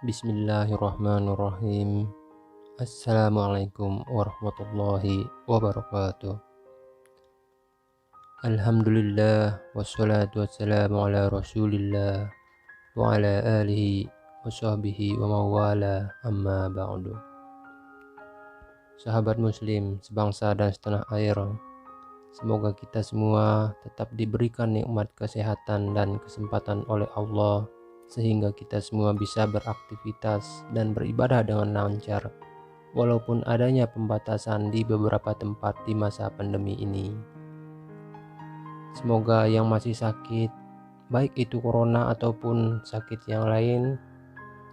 Bismillahirrahmanirrahim. Assalamualaikum warahmatullahi wabarakatuh. Alhamdulillah wassalatu wassalamu ala rasulillah wa ala alihi wa sahbihi wa mawala amma ba'du. Sahabat muslim sebangsa dan setanah air, semoga kita semua tetap diberikan nikmat kesehatan dan kesempatan oleh Allah sehingga kita semua bisa beraktivitas dan beribadah dengan lancar walaupun adanya pembatasan di beberapa tempat di masa pandemi ini. Semoga yang masih sakit, baik itu corona ataupun sakit yang lain,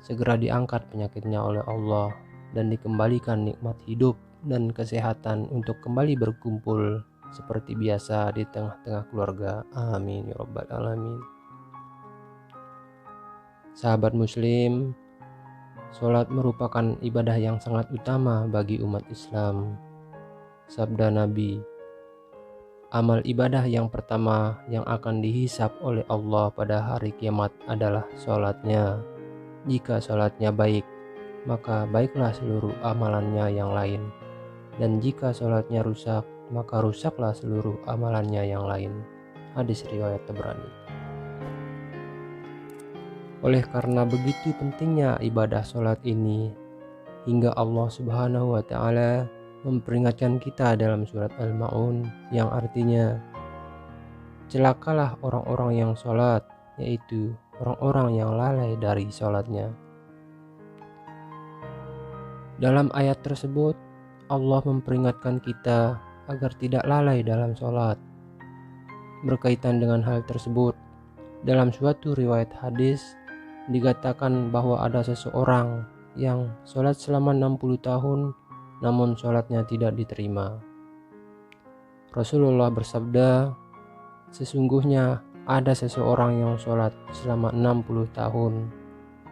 segera diangkat penyakitnya oleh Allah dan dikembalikan nikmat hidup dan kesehatan untuk kembali berkumpul seperti biasa di tengah-tengah keluarga. Amin ya rabbal alamin. Sahabat muslim, sholat merupakan ibadah yang sangat utama bagi umat Islam. Sabda Nabi, amal ibadah yang pertama yang akan dihisap oleh Allah pada hari kiamat adalah sholatnya. Jika sholatnya baik, maka baiklah seluruh amalannya yang lain. Dan jika sholatnya rusak, maka rusaklah seluruh amalannya yang lain. Hadis riwayat Tabrani. Oleh karena begitu pentingnya ibadah sholat ini, hingga Allah Subhanahu wa Ta'ala memperingatkan kita dalam surat Al-Ma'un yang artinya, celakalah orang-orang yang sholat, yaitu orang-orang yang lalai dari sholatnya. Dalam ayat tersebut, Allah memperingatkan kita agar tidak lalai dalam sholat. Berkaitan dengan hal tersebut, dalam suatu riwayat hadis, dikatakan bahwa ada seseorang yang sholat selama 60 tahun namun sholatnya tidak diterima. Rasulullah bersabda, sesungguhnya ada seseorang yang sholat selama 60 tahun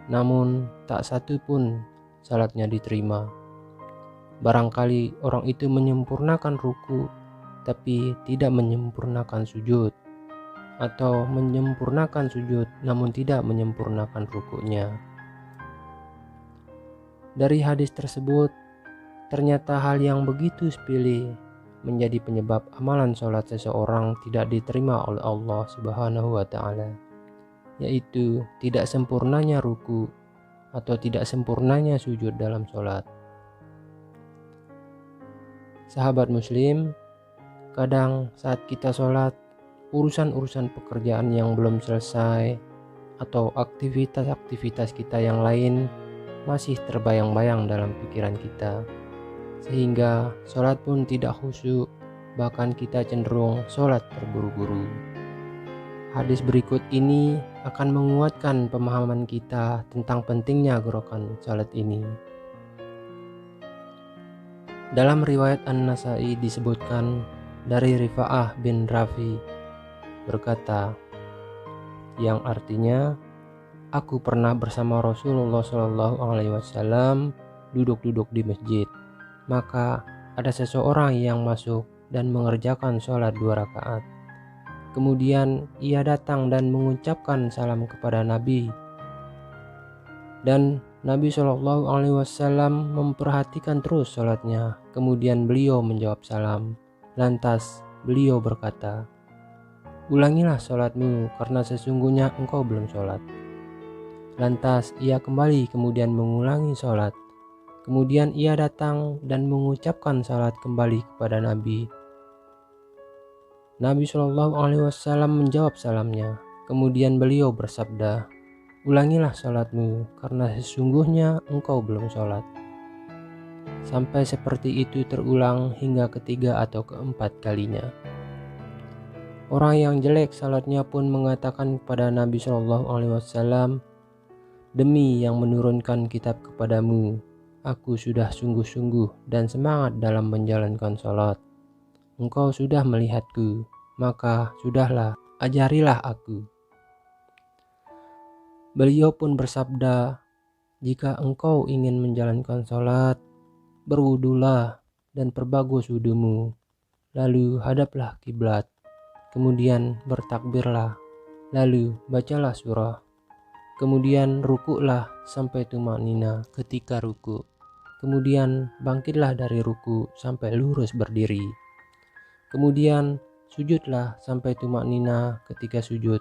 namun tak satu pun sholatnya diterima. Barangkali orang itu menyempurnakan ruku tapi tidak menyempurnakan sujud, atau menyempurnakan sujud namun tidak menyempurnakan rukuknya. Dari hadis tersebut, ternyata hal yang begitu sepele menjadi penyebab amalan sholat seseorang tidak diterima oleh Allah Subhanahu wa Ta'ala, yaitu tidak sempurnanya ruku atau tidak sempurnanya sujud dalam sholat. Sahabat muslim, kadang saat kita sholat, urusan-urusan pekerjaan yang belum selesai atau aktivitas-aktivitas kita yang lain masih terbayang-bayang dalam pikiran kita, sehingga sholat pun tidak khusyuk, bahkan kita cenderung sholat terburu-buru. Hadis berikut ini akan menguatkan pemahaman kita tentang pentingnya gerakan sholat ini. Dalam riwayat An-Nasai disebutkan dari Rifa'ah bin Rafi berkata, yang artinya, aku pernah bersama Rasulullah SAW duduk-duduk di masjid. Maka ada seseorang yang masuk dan mengerjakan sholat 2 rakaat. Kemudian ia datang dan mengucapkan salam kepada Nabi. Dan Nabi SAW memperhatikan terus sholatnya. Kemudian beliau menjawab salam. Lantas beliau berkata, ulangilah sholatmu karena sesungguhnya engkau belum sholat. Lantas ia kembali kemudian mengulangi sholat. Kemudian ia datang dan mengucapkan salat kembali kepada Nabi. Nabi SAW menjawab salamnya. Kemudian beliau bersabda, ulangilah sholatmu karena sesungguhnya engkau belum sholat. Sampai seperti itu terulang hingga ketiga atau keempat kalinya. Orang yang jelek salatnya pun mengatakan kepada Nabi SAW, demi yang menurunkan kitab kepadamu, aku sudah sungguh-sungguh dan semangat dalam menjalankan salat. Engkau sudah melihatku, maka sudahlah, ajarilah aku. Beliau pun bersabda, jika engkau ingin menjalankan salat, berwudulah dan perbagus wudumu, lalu hadaplah kiblat. Kemudian bertakbirlah, lalu bacalah surah. Kemudian rukuklah sampai tumanina ketika ruku. Kemudian bangkitlah dari ruku sampai lurus berdiri. Kemudian sujudlah sampai tumanina ketika sujud.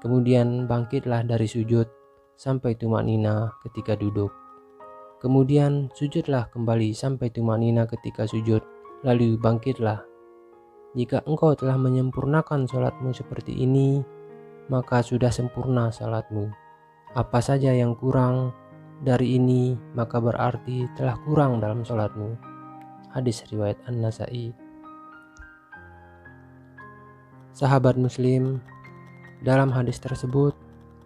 Kemudian bangkitlah dari sujud sampai tumanina ketika duduk. Kemudian sujudlah kembali sampai tumanina ketika sujud, lalu bangkitlah. Jika engkau telah menyempurnakan sholatmu seperti ini, maka sudah sempurna sholatmu. Apa saja yang kurang dari ini, maka berarti telah kurang dalam sholatmu. Hadis riwayat An-Nasa'i. Sahabat muslim, dalam hadis tersebut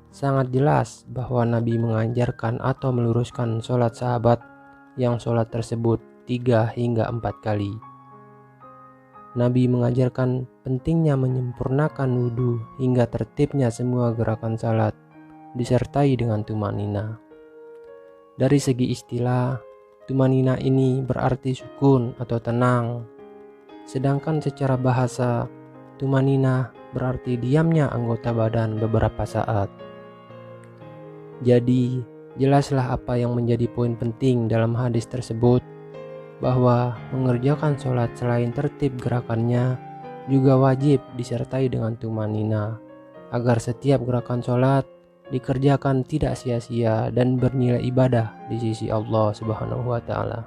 sangat jelas bahwa Nabi mengajarkan atau meluruskan sholat sahabat yang sholat tersebut 3 hingga 4 kali. Nabi mengajarkan pentingnya menyempurnakan wudhu hingga tertibnya semua gerakan salat disertai dengan tumanina. Dari segi istilah, tumanina ini berarti sukun atau tenang. Sedangkan secara bahasa, tumanina berarti diamnya anggota badan beberapa saat. Jadi, jelaslah apa yang menjadi poin penting dalam hadis tersebut, bahwa mengerjakan sholat selain tertib gerakannya juga wajib disertai dengan tumanina, agar setiap gerakan sholat dikerjakan tidak sia-sia dan bernilai ibadah di sisi Allah Subhanahu wa Ta'ala.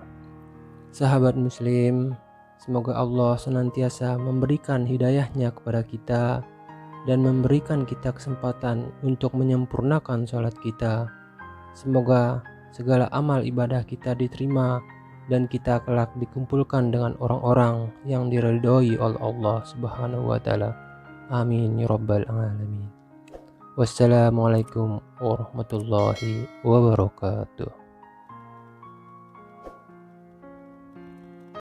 Sahabat muslim, semoga Allah senantiasa memberikan hidayahnya kepada kita dan memberikan kita kesempatan untuk menyempurnakan sholat kita. Semoga segala amal ibadah kita diterima dan kita kelak dikumpulkan dengan orang-orang yang diridhoi oleh Allah Subhanahu wa Ta'ala. Amin ya rabbal alamin. Wassalamualaikum warahmatullahi wabarakatuh.